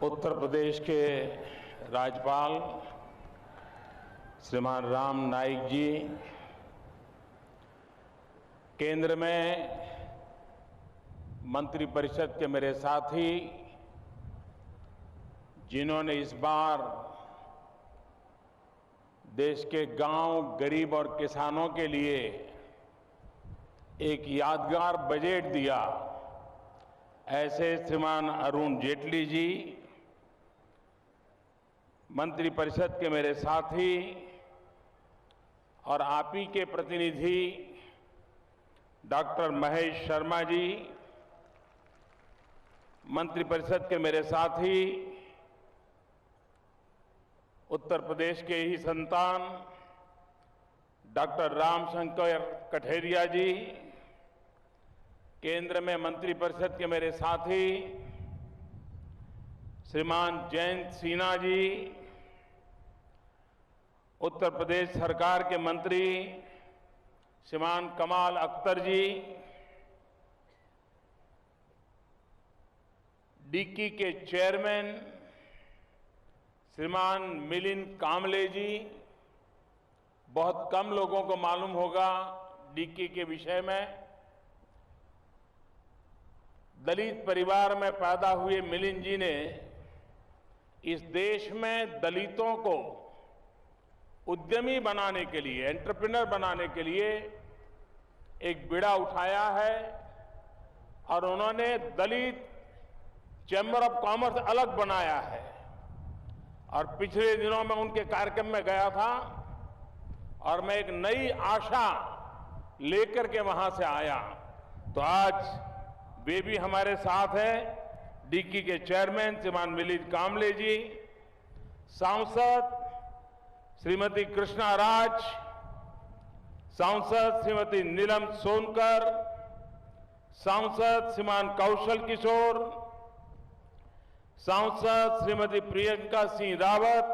उत्तर प्रदेश के राज्यपाल श्रीमान राम नाईक जी, केंद्र में मंत्रिपरिषद के मेरे साथी जिन्होंने इस बार देश के गांव, गरीब और किसानों के लिए एक यादगार बजट दिया, ऐसे श्रीमान अरुण जेटली जी, मंत्रिपरिषद के मेरे साथी और आप ही के प्रतिनिधि डॉक्टर महेश शर्मा जी, मंत्रिपरिषद के मेरे साथी उत्तर प्रदेश के ही संतान डॉक्टर रामशंकर कठेरिया जी, केंद्र में मंत्रिपरिषद के मेरे साथी श्रीमान जयंत सिन्हा जी, उत्तर प्रदेश सरकार के मंत्री श्रीमान कमाल अख्तर जी, डिक्की के चेयरमैन श्रीमान मिलिंद कामले जी। बहुत कम लोगों को मालूम होगा डिक्की के विषय में। दलित परिवार में पैदा हुए मिलिंद जी ने इस देश में दलितों को उद्यमी बनाने के लिए, एंटरप्रेन्योर बनाने के लिए एक बीड़ा उठाया है और उन्होंने दलित चैम्बर ऑफ कॉमर्स अलग बनाया है। और पिछले दिनों में उनके कार्यक्रम में गया था और मैं एक नई आशा लेकर के वहां से आया। तो आज वे भी हमारे साथ हैं, डिक्की के चेयरमैन श्रीमान मिलिंद कामले जी, सांसद श्रीमती कृष्णा राज, सांसद श्रीमती नीलम सोनकर, सांसद श्रीमान कौशल किशोर, सांसद श्रीमती प्रियंका सिंह रावत,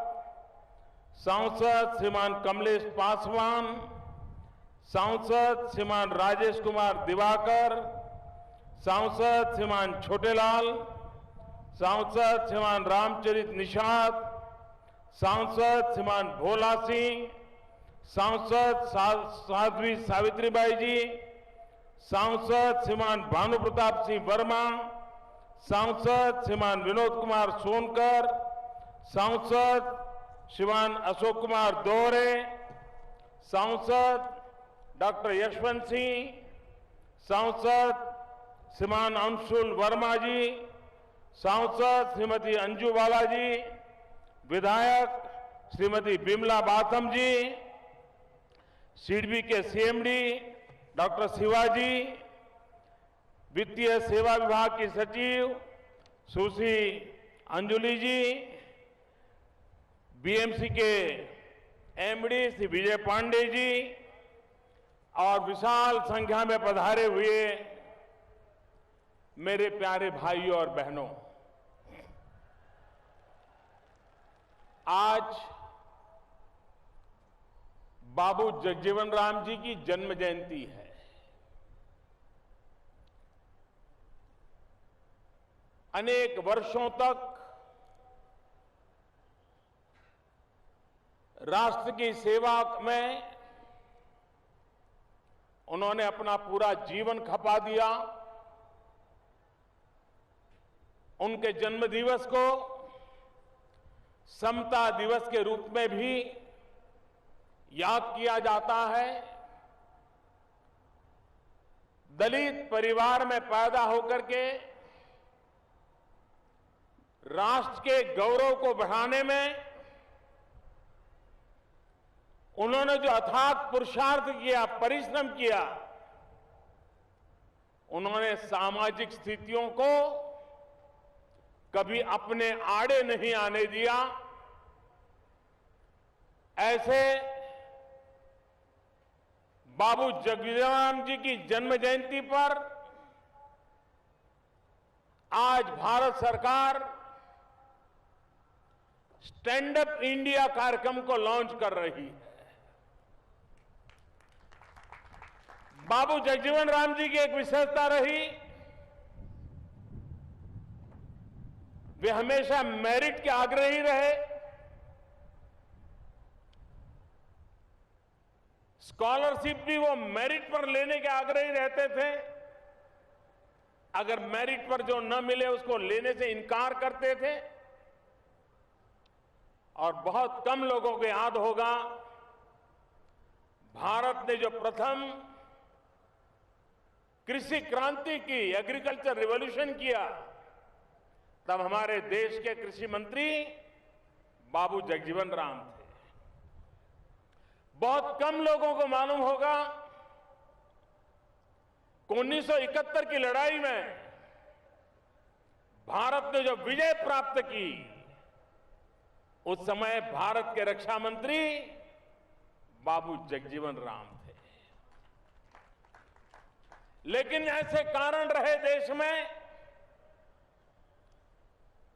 सांसद श्रीमान कमलेश पासवान, सांसद श्रीमान राजेश कुमार दिवाकर, सांसद श्रीमान छोटेलाल, सांसद श्रीमान रामचरित निषाद, सांसद श्रीमान भोला सिंह, सांसद साध्वी सावित्रीबाई जी, सांसद श्रीमान भानु प्रताप सिंह वर्मा, सांसद श्रीमान विनोद कुमार सोनकर, सांसद श्रीमान अशोक कुमार दोहरे, सांसद डॉक्टर यशवंत सिंह, सांसद श्रीमान अंशुल वर्मा जी, सांसद श्रीमती अंजू बाला जी, विधायक श्रीमती बिमला बाथम जी, सिडबी के सीएमडी डॉक्टर शिवाजी, वित्तीय सेवा विभाग की सचिव सुश्री अंजुली जी, बीएमसी के एमडी श्री विजय पांडे जी और विशाल संख्या में पधारे हुए मेरे प्यारे भाइयों और बहनों, आज बाबू जगजीवन राम जी की जन्म जयंती है। अनेक वर्षों तक राष्ट्र की सेवा में उन्होंने अपना पूरा जीवन खपा दिया। उनके जन्म दिवस को समता दिवस के रूप में भी याद किया जाता है। दलित परिवार में पैदा होकर के राष्ट्र के गौरव को बढ़ाने में उन्होंने जो अथाक पुरुषार्थ किया, परिश्रम किया, उन्होंने सामाजिक स्थितियों को कभी अपने आड़े नहीं आने दिया। ऐसे बाबू जगजीवन राम जी की जन्म जयंती पर आज भारत सरकार स्टैंड अप इंडिया कार्यक्रम को लॉन्च कर रही है। बाबू जगजीवन राम जी की एक विशेषता रही, वे हमेशा मेरिट के आग्रही रहे। स्कॉलरशिप भी वो मेरिट पर लेने के आग्रही रहते थे। अगर मेरिट पर जो न मिले उसको लेने से इनकार करते थे। और बहुत कम लोगों को याद होगा, भारत ने जो प्रथम कृषि क्रांति की, एग्रीकल्चर रिवॉल्यूशन किया, तब हमारे देश के कृषि मंत्री बाबू जगजीवन राम थे। बहुत कम लोगों को मालूम होगा कि 1971 की लड़ाई में भारत ने जो विजय प्राप्त की, उस समय भारत के रक्षा मंत्री बाबू जगजीवन राम थे। लेकिन ऐसे कारण रहे देश में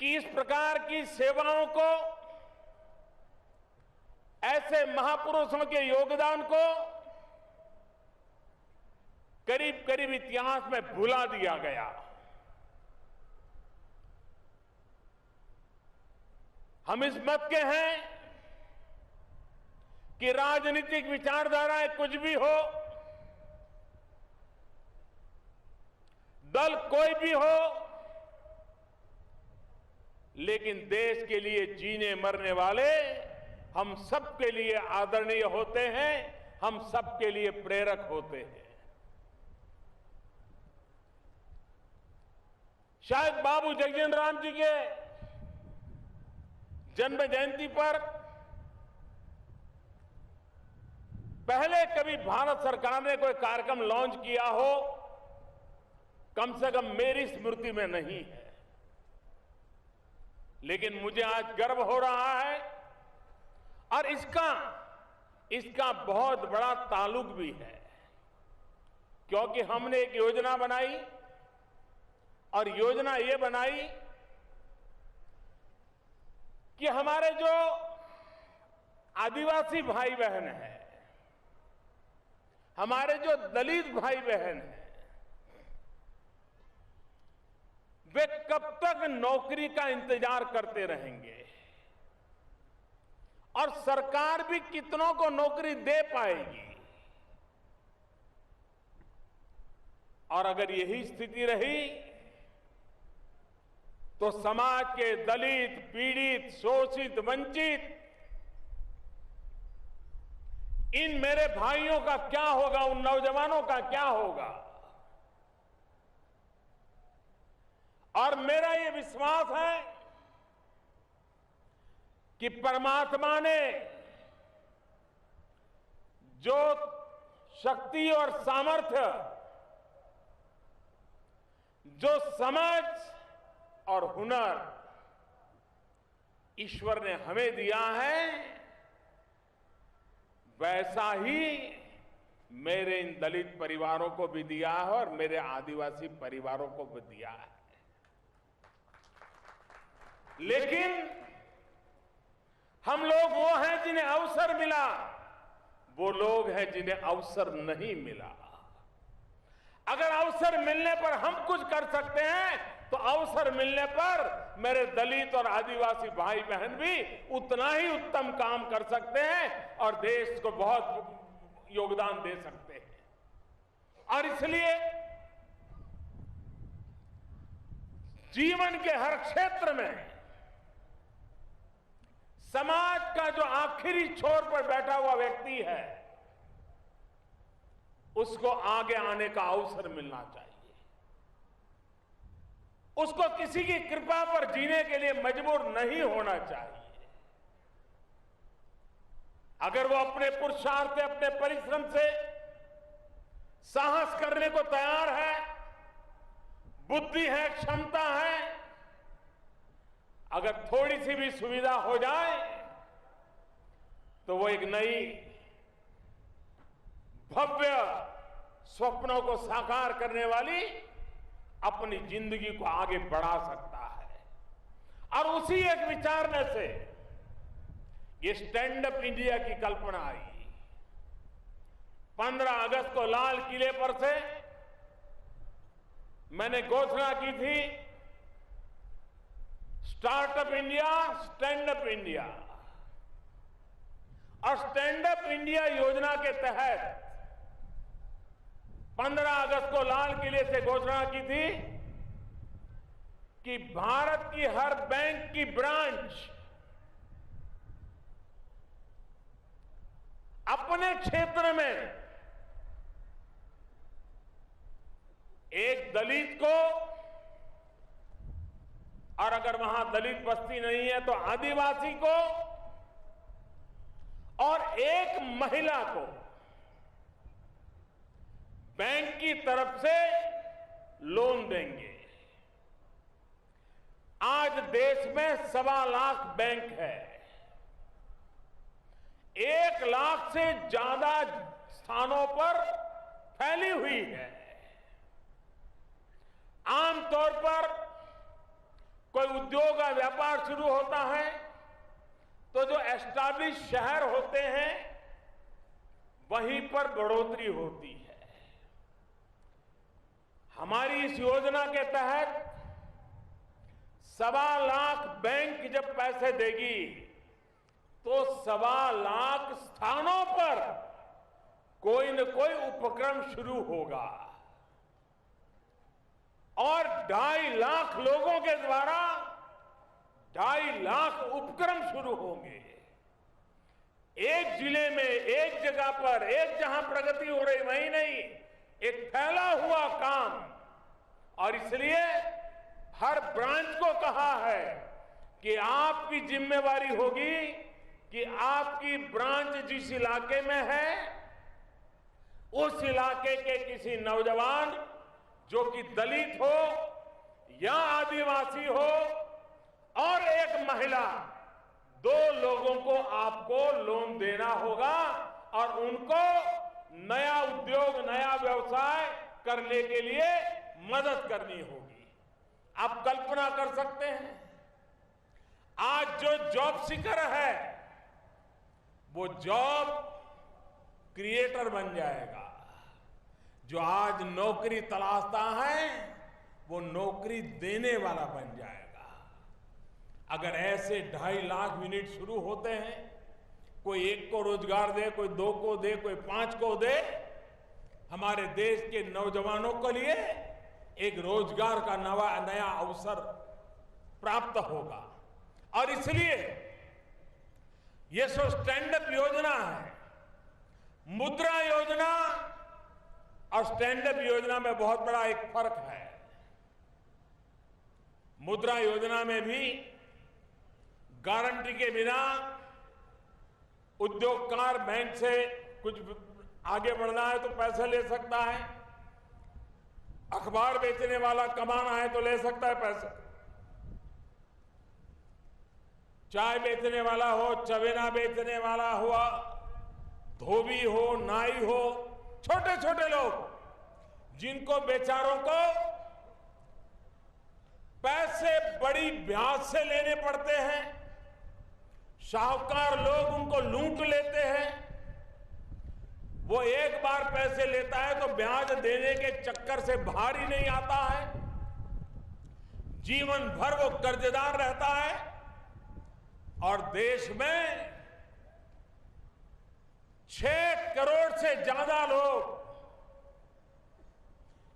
कि इस प्रकार की सेवाओं को, ऐसे महापुरुषों के योगदान को करीब करीब इतिहास में भुला दिया गया। हम इस मत के हैं कि राजनीतिक विचारधाराएं कुछ भी हो, दल कोई भी हो, लेकिन देश के लिए जीने मरने वाले हम सबके लिए आदरणीय होते हैं, हम सबके लिए प्रेरक होते हैं। शायद बाबू जगजीवन राम जी के जन्म जयंती पर पहले कभी भारत सरकार ने कोई कार्यक्रम लॉन्च किया हो, कम से कम मेरी स्मृति में नहीं है। लेकिन मुझे आज गर्व हो रहा है और इसका बहुत बड़ा ताल्लुक भी है, क्योंकि हमने एक योजना बनाई और योजना ये बनाई कि हमारे जो आदिवासी भाई बहन हैं, हमारे जो दलित भाई बहन हैं, वे कब तक नौकरी का इंतजार करते रहेंगे और सरकार भी कितनों को नौकरी दे पाएगी। और अगर यही स्थिति रही तो समाज के दलित, पीड़ित, शोषित, वंचित इन मेरे भाइयों का क्या होगा, उन नौजवानों का क्या होगा। और मेरा ये विश्वास है कि परमात्मा ने जो शक्ति और सामर्थ्य, जो समझ और हुनर ईश्वर ने हमें दिया है, वैसा ही मेरे इन दलित परिवारों को भी दिया है और मेरे आदिवासी परिवारों को भी दिया है। लेकिन हम लोग वो हैं जिन्हें अवसर मिला, वो लोग हैं जिन्हें अवसर नहीं मिला। अगर अवसर मिलने पर हम कुछ कर सकते हैं, तो अवसर मिलने पर मेरे दलित और आदिवासी भाई बहन भी उतना ही उत्तम काम कर सकते हैं और देश को बहुत योगदान दे सकते हैं। और इसलिए जीवन के हर क्षेत्र में समाज का जो आखिरी छोर पर बैठा हुआ व्यक्ति है, उसको आगे आने का अवसर मिलना चाहिए। उसको किसी की कृपा पर जीने के लिए मजबूर नहीं होना चाहिए। अगर वो अपने पुरुषार्थ से, अपने परिश्रम से साहस करने को तैयार है, बुद्धि है, क्षमता है, अगर थोड़ी सी भी सुविधा हो जाए तो वो एक नई भव्य स्वप्नों को साकार करने वाली अपनी जिंदगी को आगे बढ़ा सकता है। और उसी एक विचारने से ये स्टैंड अप इंडिया की कल्पना आई। 15 अगस्त को लाल किले पर से मैंने घोषणा की थी, startup India, stand up India. और स्टैंड अप इंडिया योजना के तहत 15 अगस्त को लाल किले से घोषणा की थी कि भारत की हर बैंक की ब्रांच अपने क्षेत्र में एक दलित को, और अगर वहां दलित बस्ती नहीं है तो आदिवासी को, और एक महिला को बैंक की तरफ से लोन देंगे। आज देश में 1.25 लाख बैंक है। 1 लाख से ज्यादा स्थानों पर फैली हुई है। आमतौर पर कोई उद्योग या व्यापार शुरू होता है तो जो एस्टैब्लिश शहर होते हैं वहीं पर बढ़ोतरी होती है। हमारी इस योजना के तहत 1.25 लाख बैंक जब पैसे देगी तो 1.25 लाख स्थानों पर कोई न कोई उपक्रम शुरू होगा और 2.5 लाख लोगों के द्वारा 2.5 लाख उपक्रम शुरू होंगे। एक जिले में, एक जगह पर, एक जहां प्रगति हो रही वहीं नहीं, एक फैला हुआ काम। और इसलिए हर ब्रांच को कहा है कि आपकी जिम्मेवारी होगी कि आपकी ब्रांच जिस इलाके में है उस इलाके के किसी नौजवान जो कि दलित हो या आदिवासी हो और एक महिला, 2 लोगों को आपको लोन देना होगा और उनको नया उद्योग, नया व्यवसाय करने के लिए मदद करनी होगी। आप कल्पना कर सकते हैं, आज जो जॉब सीकर है वो जॉब क्रिएटर बन जाएगा। जो आज नौकरी तलाशता है वो नौकरी देने वाला बन जाएगा। अगर ऐसे 2.5 लाख यूनिट शुरू होते हैं, कोई 1 को रोजगार दे, कोई 2 को दे, कोई 5 को दे, हमारे देश के नौजवानों के लिए एक रोजगार का नया अवसर प्राप्त होगा। और इसलिए ये जो स्टैंड अप योजना है, मुद्रा योजना और स्टैंड अप योजना में बहुत बड़ा एक फर्क है। मुद्रा योजना में भी गारंटी के बिना उद्योगकार बैंक से कुछ आगे बढ़ना है तो पैसे ले सकता है, अखबार बेचने वाला कमाना है तो ले सकता है पैसे, चाय बेचने वाला हो, चवेना बेचने वाला हुआ, धोबी हो, नाई हो, छोटे छोटे लोग जिनको बेचारों को पैसे बड़ी ब्याज से लेने पड़ते हैं, साहूकार लोग उनको लूट लेते हैं, वो एक बार पैसे लेता है तो ब्याज देने के चक्कर से बाहर ही नहीं आता है, जीवन भर वो कर्जदार रहता है। और देश में 6 करोड़ से ज्यादा लोग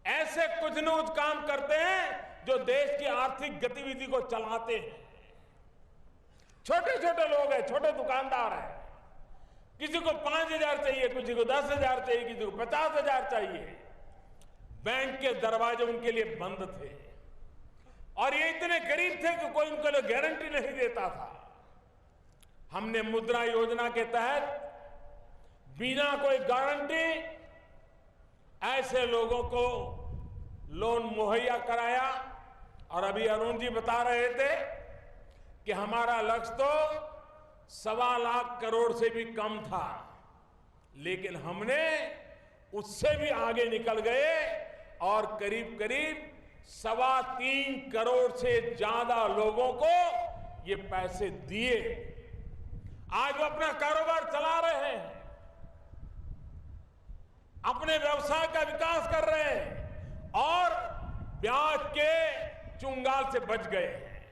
ऐसे कुछ न कुछ काम करते हैं जो देश की आर्थिक गतिविधि को चलाते हैं। छोटे छोटे लोग हैं, छोटे दुकानदार हैं, किसी को 5,000 चाहिए, किसी को 10,000 चाहिए, किसी को 50,000 चाहिए। बैंक के दरवाजे उनके लिए बंद थे और ये इतने गरीब थे कि कोई उनके लिए गारंटी नहीं देता था। हमने मुद्रा योजना के तहत बिना कोई गारंटी ऐसे लोगों को लोन मुहैया कराया। और अभी अरुण जी बता रहे थे कि हमारा लक्ष्य तो 1.25 लाख करोड़ से भी कम था, लेकिन हमने उससे भी आगे निकल गए और करीब करीब 3.25 करोड़ से ज्यादा लोगों को ये पैसे दिए। आज वो अपना कारोबार चला रहे हैं, अपने व्यवसाय का विकास कर रहे हैं और ब्याज के चुंगाल से बच गए हैं।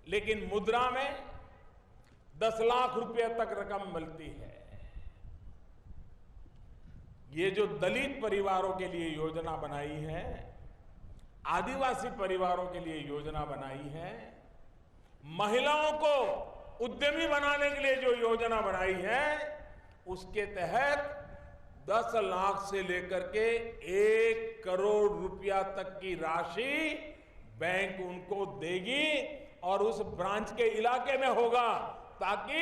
लेकिन मुद्रा में 10 लाख रुपए तक रकम मिलती है। ये जो दलित परिवारों के लिए योजना बनाई है, आदिवासी परिवारों के लिए योजना बनाई है, महिलाओं को उद्यमी बनाने के लिए जो योजना बनाई है, उसके तहत 10 लाख से लेकर के 1 करोड़ रुपया तक की राशि बैंक उनको देगी और उस ब्रांच के इलाके में होगा, ताकि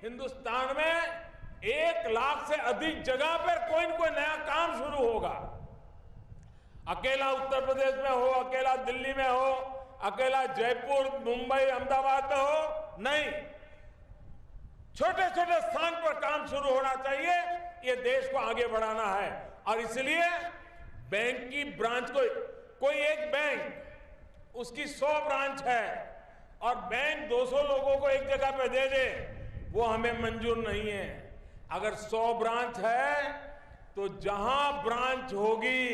हिंदुस्तान में 1 लाख से अधिक जगह पर कोई न कोई नया काम शुरू होगा। अकेला उत्तर प्रदेश में हो, अकेला दिल्ली में हो, अकेला जयपुर, मुंबई, अहमदाबाद में हो, नहीं, छोटे छोटे स्थान पर काम शुरू होना चाहिए। ये देश को आगे बढ़ाना है और इसलिए बैंक की ब्रांच को, कोई एक बैंक उसकी 100 ब्रांच है और बैंक 200 लोगों को एक जगह पे दे दे, वो हमें मंजूर नहीं है। अगर 100 ब्रांच है तो जहां ब्रांच होगी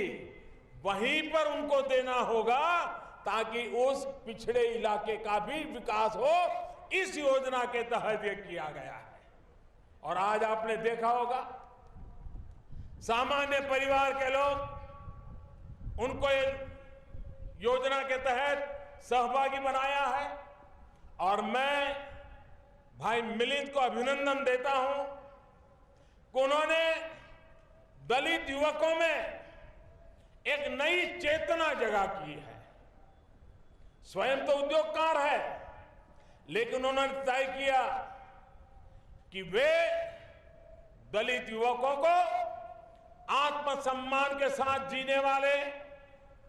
वहीं पर उनको देना होगा, ताकि उस पिछड़े इलाके का भी विकास हो। इस योजना के तहत ये किया गया है। और आज आपने देखा होगा, सामान्य परिवार के लोग, उनको ये योजना के तहत सहभागी बनाया है और मैं भाई मिलिंद को अभिनंदन देता हूं कि उन्होंने दलित युवकों में एक नई चेतना जगा की है। स्वयं तो उद्योगकार है, लेकिन उन्होंने तय किया कि वे दलित युवकों को आत्मसम्मान के साथ जीने वाले,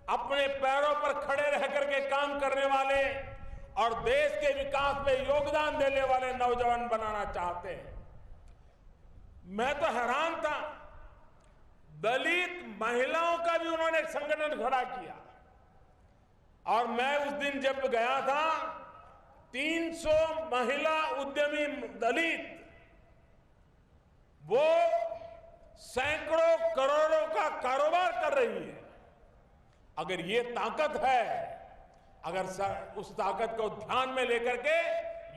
अपने पैरों पर खड़े रह करके काम करने वाले और देश के विकास में योगदान देने वाले नौजवान बनाना चाहते हैं। मैं तो हैरान था, दलित महिलाओं का भी उन्होंने एक संगठन खड़ा किया और मैं उस दिन जब गया था, 300 महिला उद्यमी दलित, वो सैकड़ों करोड़ों का कारोबार कर रही है। अगर ये ताकत है, अगर उस ताकत को ध्यान में लेकर के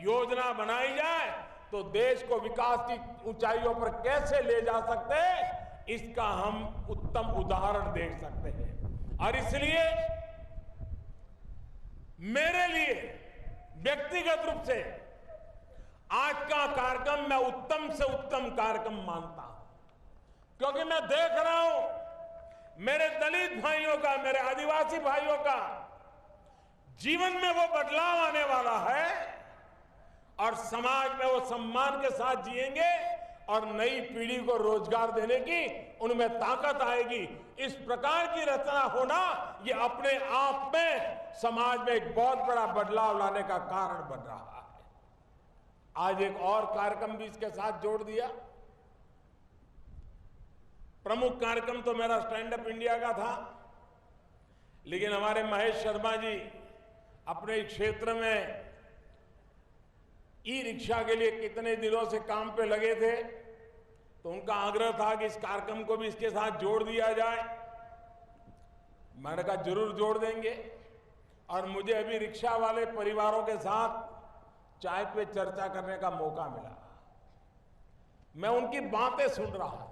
योजना बनाई जाए तो देश को विकास की ऊंचाइयों पर कैसे ले जा सकते हैं, इसका हम उत्तम उदाहरण देख सकते हैं। और इसलिए मेरे लिए व्यक्तिगत रूप से आज का कार्यक्रम मैं उत्तम से उत्तम कार्यक्रम मानता हूं, क्योंकि मैं देख रहा हूं मेरे दलित भाइयों का, मेरे आदिवासी भाइयों का जीवन में वो बदलाव आने वाला है और समाज में वो सम्मान के साथ जिएंगे और नई पीढ़ी को रोजगार देने की उनमें ताकत आएगी। इस प्रकार की रचना होना, ये अपने आप में समाज में एक बहुत बड़ा बदलाव लाने का कारण बन रहा है। आज एक और कार्यक्रम भी इसके साथ जोड़ दिया। प्रमुख कार्यक्रम तो मेरा स्टैंड अप इंडिया का था, लेकिन हमारे महेश शर्मा जी अपने क्षेत्र में ई रिक्शा के लिए कितने दिनों से काम पे लगे थे, तो उनका आग्रह था कि इस कार्यक्रम को भी इसके साथ जोड़ दिया जाए। मैंने कहा जरूर जोड़ देंगे। और मुझे अभी रिक्शा वाले परिवारों के साथ चाय पे चर्चा करने का मौका मिला। मैं उनकी बातें सुन रहा था।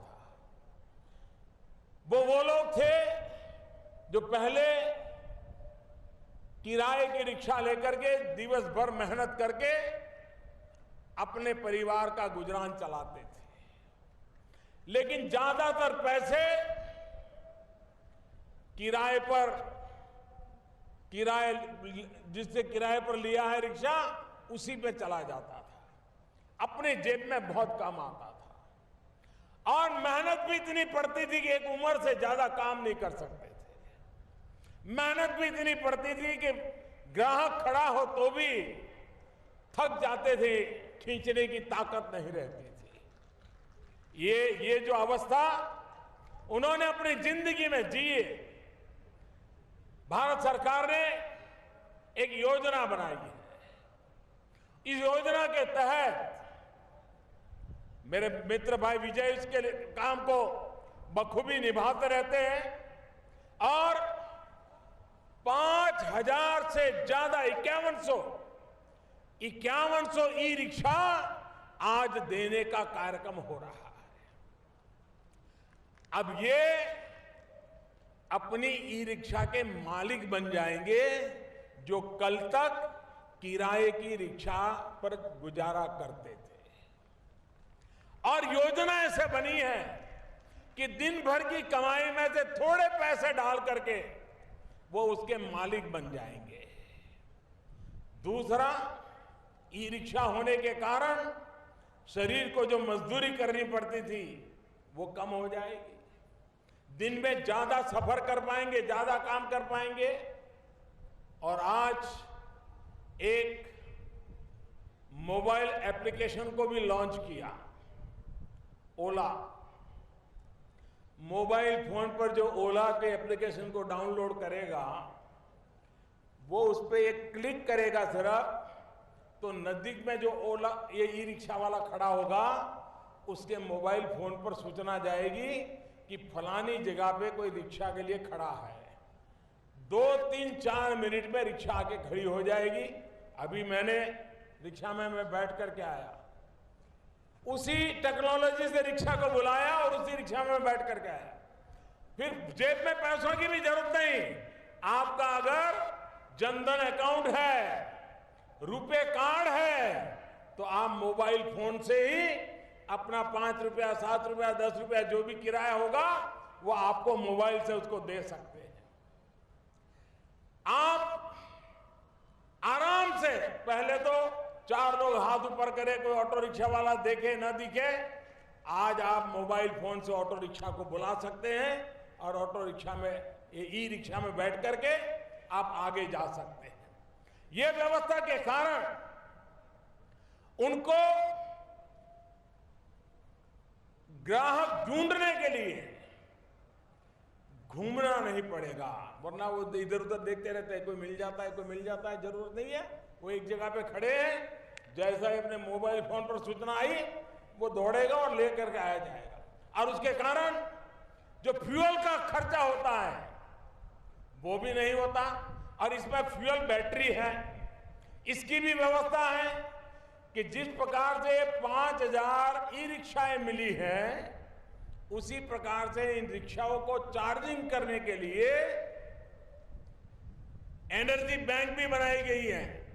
वो लोग थे जो पहले किराए की रिक्शा लेकर के दिवस भर मेहनत करके अपने परिवार का गुजरान चलाते थे, लेकिन ज्यादातर पैसे जिससे किराए पर लिया है रिक्शा, उसी पे चला जाता था। अपने जेब में बहुत कम आता था और मेहनत भी इतनी पड़ती थी कि एक उम्र से ज्यादा काम नहीं कर सकते थे। मेहनत भी इतनी पड़ती थी कि ग्राहक खड़ा हो तो भी थक जाते थे, खींचने की ताकत नहीं रहती थी। ये जो अवस्था उन्होंने अपनी जिंदगी में जी है। भारत सरकार ने एक योजना बनाई है। इस योजना के तहत मेरे मित्र भाई विजय इसके काम को बखूबी निभाते रहते हैं और 5000 से ज्यादा 5100 5100 ई रिक्शा आज देने का कार्यक्रम हो रहा है। अब ये अपनी ई रिक्शा के मालिक बन जाएंगे जो कल तक किराए की रिक्शा पर गुजारा करते थे। और योजना ऐसे बनी है कि दिन भर की कमाई में से थोड़े पैसे डाल करके वो उसके मालिक बन जाएंगे। दूसरा, ई रिक्शा होने के कारण शरीर को जो मजदूरी करनी पड़ती थी वो कम हो जाएगी। दिन में ज्यादा सफर कर पाएंगे, ज्यादा काम कर पाएंगे। और आज एक मोबाइल एप्लीकेशन को भी लॉन्च किया, ओला। मोबाइल फोन पर जो ओला के एप्लीकेशन को डाउनलोड करेगा, वो उस पर एक क्लिक करेगा सिर्फ, तो नजदीक में जो ओला ये ई रिक्शा वाला खड़ा होगा उसके मोबाइल फोन पर सूचना जाएगी कि फलानी जगह पे कोई रिक्शा के लिए खड़ा है। 2, 3, 4 मिनट में रिक्शा आके खड़ी हो जाएगी। अभी मैंने रिक्शा में मैं बैठ करके आया, उसी टेक्नोलॉजी से रिक्शा को बुलाया और उसी रिक्शा में बैठ करके आया। फिर जेब में पैसों की भी जरूरत नहीं। आपका अगर जनधन अकाउंट है, रुपए कार्ड है, तो आप मोबाइल फोन से ही अपना 5 रुपया, 7 रुपया, 10 रुपया जो भी किराया होगा वो आपको मोबाइल से उसको दे सकते हैं। आप आराम से, पहले तो 4 लोग हाथ ऊपर करे, कोई ऑटो रिक्शा वाला देखे ना दिखे, आज आप मोबाइल फोन से ऑटो रिक्शा को बुला सकते हैं और ऑटो रिक्शा में, ई रिक्शा में बैठ करके आप आगे जा सकते हैं। ये व्यवस्था के कारण उनको ग्राहक ढूंढने के लिए घूमना नहीं पड़ेगा, वरना वो इधर उधर देखते रहते हैं, कोई मिल जाता है, कोई मिल जाता है। जरूरत नहीं है, वो एक जगह पे खड़े हैं, जैसा ही अपने मोबाइल फोन पर सूचना आई वो दौड़ेगा और लेकर के आया जाएगा। और उसके कारण जो फ्यूल का खर्चा होता है वो भी नहीं होता। और इसमें फ्यूल बैटरी है, इसकी भी व्यवस्था है कि जिस प्रकार से 5000 ई रिक्शाएं मिली हैं, उसी प्रकार से इन रिक्शाओं को चार्जिंग करने के लिए एनर्जी बैंक भी बनाई गई है,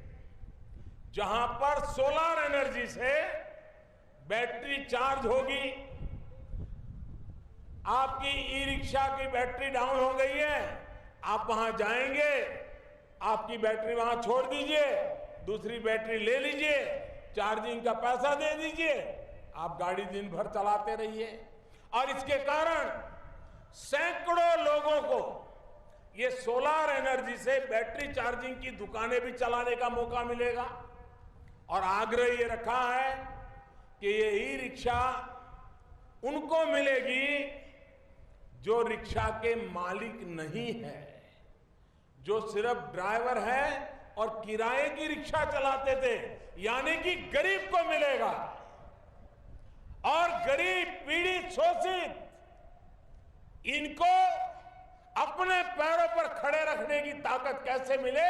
जहां पर सोलर एनर्जी से बैटरी चार्ज होगी। आपकी ई रिक्शा की बैटरी डाउन हो गई है, आप वहां जाएंगे, आपकी बैटरी वहां छोड़ दीजिए, दूसरी बैटरी ले लीजिए, चार्जिंग का पैसा दे दीजिए, आप गाड़ी दिन भर चलाते रहिए। और इसके कारण सैकड़ों लोगों को ये सोलर एनर्जी से बैटरी चार्जिंग की दुकानें भी चलाने का मौका मिलेगा। और आग्रह ये रखा है कि ये ई रिक्शा उनको मिलेगी जो रिक्शा के मालिक नहीं है, जो सिर्फ ड्राइवर है और किराए की रिक्शा चलाते थे, यानी कि गरीब को मिलेगा। और गरीब, पीड़ित, शोषित, इनको अपने पैरों पर खड़े रखने की ताकत कैसे मिले,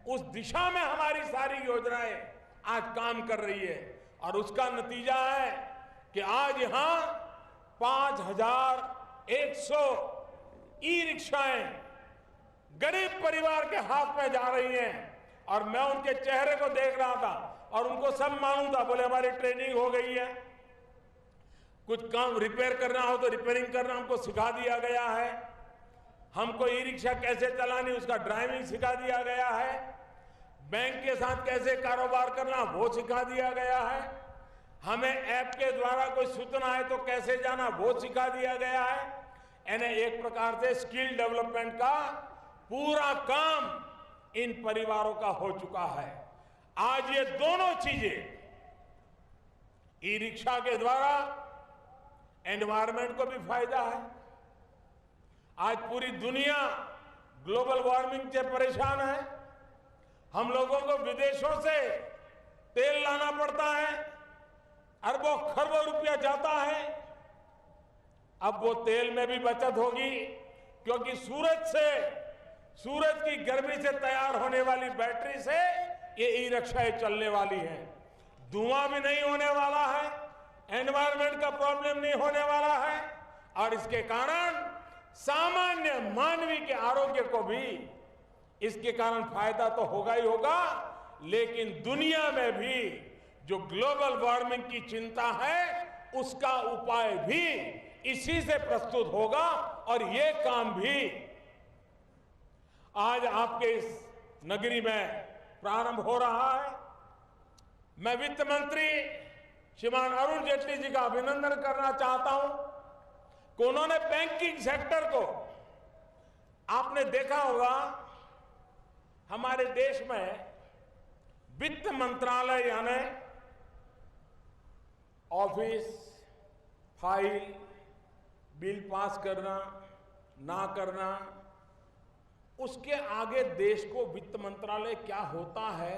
उस दिशा में हमारी सारी योजनाएं आज काम कर रही है। और उसका नतीजा है कि आज यहां 5100 ई रिक्शाएं गरीब परिवार के हाथ में जा रही हैं। और मैं उनके चेहरे को देख रहा था और उनको सब मालूम था, बोले हमारी ट्रेनिंग हो गई है, कुछ काम रिपेयर करना हो तो रिपेयरिंग करना हमको सिखा दिया गया है, हमको ई रिक्शा कैसे चलानी उसका ड्राइविंग सिखा दिया गया है, बैंक के साथ कैसे कारोबार करना वो सिखा दिया गया है, हमें ऐप के द्वारा कोई सूचना है तो कैसे जाना वो सिखा दिया गया है। यानी एक प्रकार से स्किल डेवलपमेंट का पूरा काम इन परिवारों का हो चुका है। आज ये दोनों चीजें, ई रिक्शा के द्वारा एनवायरमेंट को भी फायदा है। आज पूरी दुनिया ग्लोबल वार्मिंग से परेशान है, हम लोगों को विदेशों से तेल लाना पड़ता है, अरबों खरबों रुपया जाता है। अब वो तेल में भी बचत होगी, क्योंकि सूरज की गर्मी से तैयार होने वाली बैटरी से ये ई रिक्शाएं चलने वाली हैं। धुआं भी नहीं होने वाला है, एनवायरमेंट का प्रॉब्लम नहीं होने वाला है और इसके कारण सामान्य मानवी के आरोग्य को भी इसके कारण फायदा तो होगा ही होगा, लेकिन दुनिया में भी जो ग्लोबल वार्मिंग की चिंता है उसका उपाय भी इसी से प्रस्तुत होगा और ये काम भी आज आपके इस नगरी में प्रारंभ हो रहा है। मैं वित्त मंत्री श्रीमान अरुण जेटली जी का अभिनंदन करना चाहता हूं कि उन्होंने बैंकिंग सेक्टर को, आपने देखा होगा हमारे देश में वित्त मंत्रालय यानी ऑफिस, फाइल, बिल पास करना ना करना, उसके आगे देश को वित्त मंत्रालय क्या होता है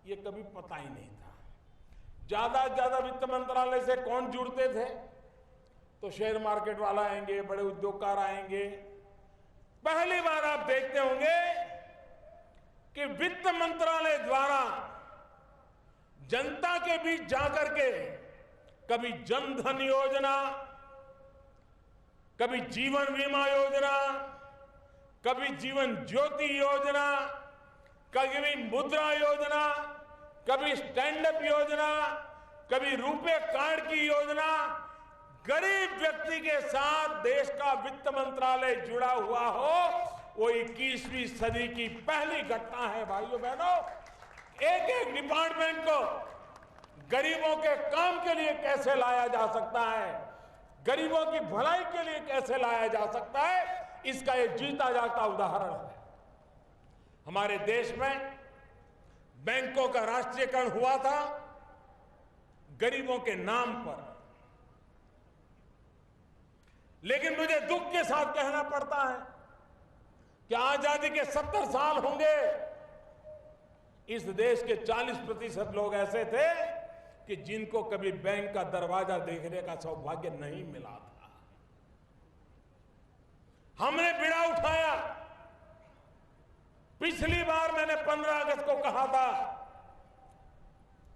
ये कभी पता ही नहीं था। ज्यादा से ज्यादा वित्त मंत्रालय से कौन जुड़ते थे? तो शेयर मार्केट वाला आएंगे, बड़े उद्योगकार आएंगे। पहली बार आप देखते होंगे कि वित्त मंत्रालय द्वारा जनता के बीच जाकर के कभी जन धन योजना, कभी जीवन बीमा योजना, कभी जीवन ज्योति योजना, कभी मुद्रा योजना, कभी स्टैंड अप योजना, कभी रुपे कार्ड की योजना, गरीब व्यक्ति के साथ देश का वित्त मंत्रालय जुड़ा हुआ हो, वो 21वीं सदी की पहली घटना है। भाइयों बहनों, एक एक डिपार्टमेंट को गरीबों के काम के लिए कैसे लाया जा सकता है, गरीबों की भलाई के लिए कैसे लाया जा सकता है, इसका एक जीता जागता उदाहरण है। हमारे देश में बैंकों का राष्ट्रीयकरण हुआ था गरीबों के नाम पर, लेकिन मुझे दुख के साथ कहना पड़ता है कि आजादी के 70 साल होंगे, इस देश के 40% लोग ऐसे थे कि जिनको कभी बैंक का दरवाजा देखने का सौभाग्य नहीं मिला था। हमने बीड़ा उठाया। पिछली बार मैंने 15 अगस्त को कहा था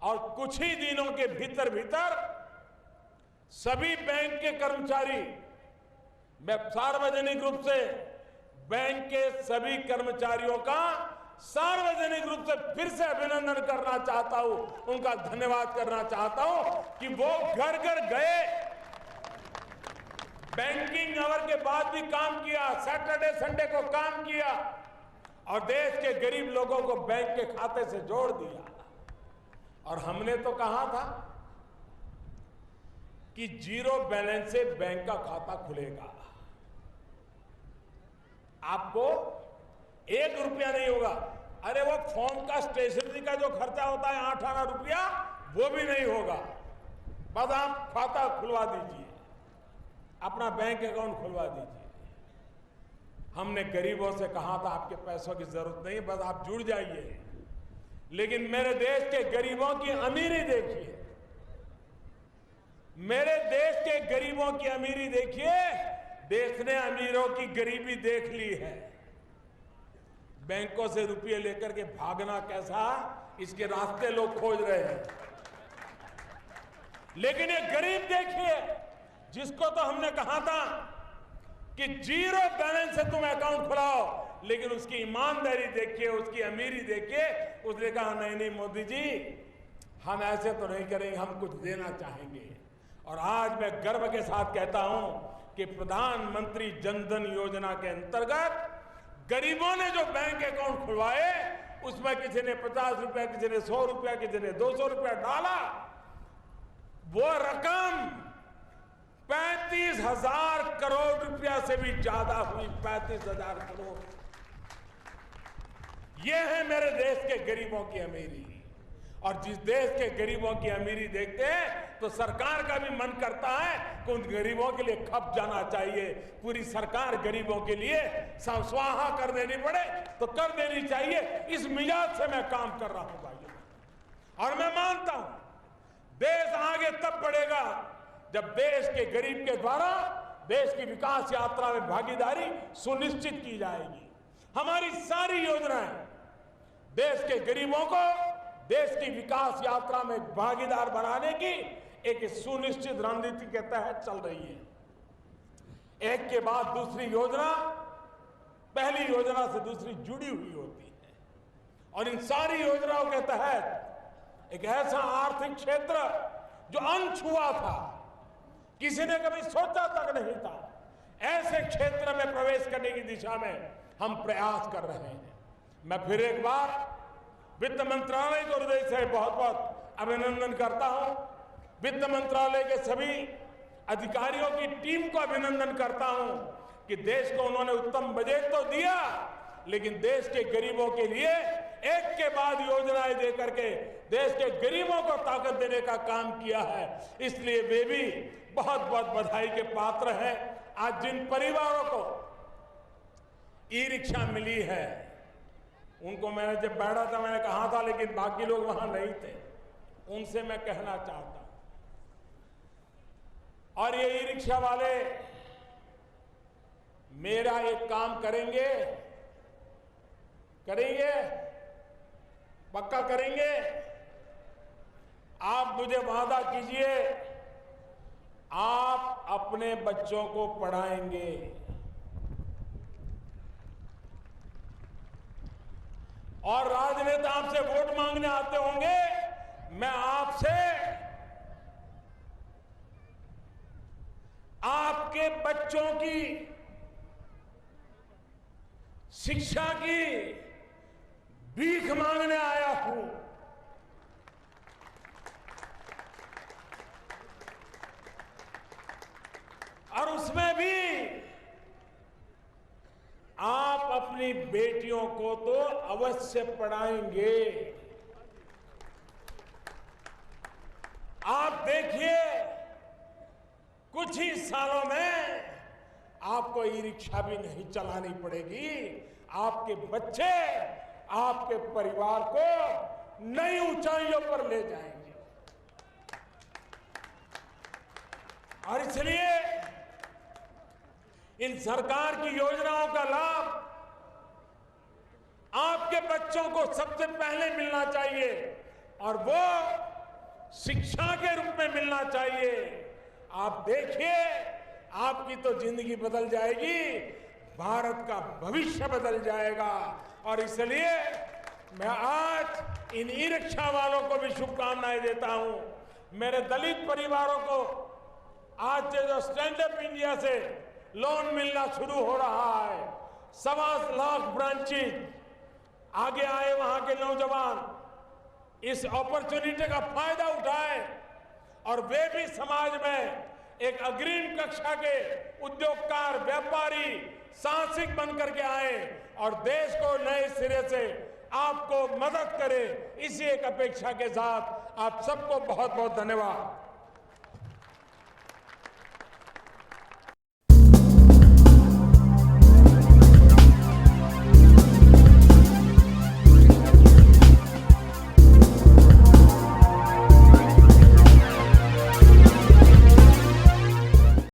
और कुछ ही दिनों के भीतर भीतर सभी बैंक के कर्मचारी, मैं सार्वजनिक रूप से बैंक के सभी कर्मचारियों का सार्वजनिक रूप से फिर से अभिनंदन करना चाहता हूं, उनका धन्यवाद करना चाहता हूं कि वो घर घर गए, बैंकिंग आवर के बाद भी काम किया, सैटरडे संडे को काम किया और देश के गरीब लोगों को बैंक के खाते से जोड़ दिया। और हमने तो कहा था कि जीरो बैलेंस से बैंक का खाता खुलेगा, आपको 1 रुपया नहीं होगा। अरे वो फॉर्म का स्टेशनरी का जो खर्चा होता है 8-8 रुपया, वो भी नहीं होगा। बस आप खाता खुलवा दीजिए, अपना बैंक अकाउंट खुलवा दीजिए। हमने गरीबों से कहा था आपके पैसों की जरूरत नहीं, बस आप जुड़ जाइए। लेकिन मेरे देश के गरीबों की अमीरी देखिए, मेरे देश के गरीबों की अमीरी देखिए। देश ने अमीरों की गरीबी देख ली है। बैंकों से रुपये लेकर के भागना कैसा, इसके रास्ते लोग खोज रहे हैं। लेकिन ये गरीब देखिए, जिसको तो हमने कहा था कि जीरो बैलेंस से तुम अकाउंट खुलाओ, लेकिन उसकी ईमानदारी देखिए, उसकी अमीरी देखिए। उसने कहा नहीं नहीं मोदी जी, हम ऐसे तो नहीं करेंगे, हम कुछ देना चाहेंगे। और आज मैं गर्व के साथ कहता हूं कि प्रधानमंत्री जनधन योजना के अंतर्गत गरीबों ने जो बैंक अकाउंट खुलवाए, उसमें किसी ने 50 रुपया, किसी ने 100 रुपया, किसी ने 200 रुपया डाला। वो रकम 35,000 करोड़ रुपया से भी ज्यादा हुई। 35,000 करोड़। ये है मेरे देश के गरीबों की अमीरी। और जिस देश के गरीबों की अमीरी देखते हैं तो सरकार का भी मन करता है कि उन गरीबों के लिए खप जाना चाहिए। पूरी सरकार गरीबों के लिए स्वाहा कर देनी पड़े तो कर देनी चाहिए। इस मिजाज से मैं काम कर रहा हूं भाइयों। और मैं मानता हूं देश आगे तब बढ़ेगा जब देश के गरीब के द्वारा देश की विकास यात्रा में भागीदारी सुनिश्चित की जाएगी। हमारी सारी योजनाएं देश के गरीबों को देश की विकास यात्रा में भागीदार बनाने की एक सुनिश्चित रणनीति के तहत चल रही है। एक के बाद दूसरी योजना, पहली योजना से दूसरी जुड़ी हुई होती है और इन सारी योजनाओं के तहत एक ऐसा आर्थिक क्षेत्र जो अनछुआ था, किसी ने कभी सोचा तक नहीं था, ऐसे क्षेत्र में प्रवेश करने की दिशा में हम प्रयास कर रहे हैं। मैं फिर एक बार वित्त मंत्रालय को हृदय से बहुत बहुत अभिनंदन करता हूं। वित्त मंत्रालय के सभी अधिकारियों की टीम को अभिनंदन करता हूं कि देश को उन्होंने उत्तम बजट तो दिया, लेकिन देश के गरीबों के लिए एक के बाद योजनाएं दे करके देश के गरीबों को ताकत देने का काम किया है। इसलिए वे भी बहुत बहुत बधाई के पात्र हैं। आज जिन परिवारों को ई रिक्शा मिली है, उनको मैंने जब बैठा था मैंने कहा था, लेकिन बाकी लोग वहां नहीं थे, उनसे मैं कहना चाहता हूं। और ये ई रिक्शा वाले मेरा एक काम करेंगे, पक्का करेंगे। आप मुझे वादा कीजिए, आप अपने बच्चों को पढ़ाएंगे, और राजनेता आपसे वोट मांगने आते होंगे, मैं आपसे आपके बच्चों की शिक्षा की भीख मांगने आया हूं। और उसमें भी आप अपनी बेटियों को तो अवश्य पढ़ाएंगे। आप देखिए, कुछ ही सालों में आपको ई रिक्शा भी नहीं चलानी पड़ेगी। आपके बच्चे आपके परिवार को नई ऊंचाइयों पर ले जाएंगे। और इसलिए इन सरकार की योजनाओं का लाभ आपके बच्चों को सबसे पहले मिलना चाहिए, और वो शिक्षा के रूप में मिलना चाहिए। आप देखिए, आपकी तो जिंदगी बदल जाएगी, भारत का भविष्य बदल जाएगा। और इसलिए मैं आज इन ई रिक्शा वालों को भी शुभकामनाएं देता हूं। मेरे दलित परिवारों को आज से जो स्टैंड अप इंडिया से लोन मिलना शुरू हो रहा है, 1.25 लाख ब्रांचेज आगे आए, वहां के नौजवान इस अपॉर्चुनिटी का फायदा उठाए और वे भी समाज में एक अग्रिम कक्षा के उद्योगकार, व्यापारी, साहसिक बनकर के आए और देश को नए सिरे से आपको मदद करे। इसी एक अपेक्षा के साथ आप सबको बहुत बहुत धन्यवाद।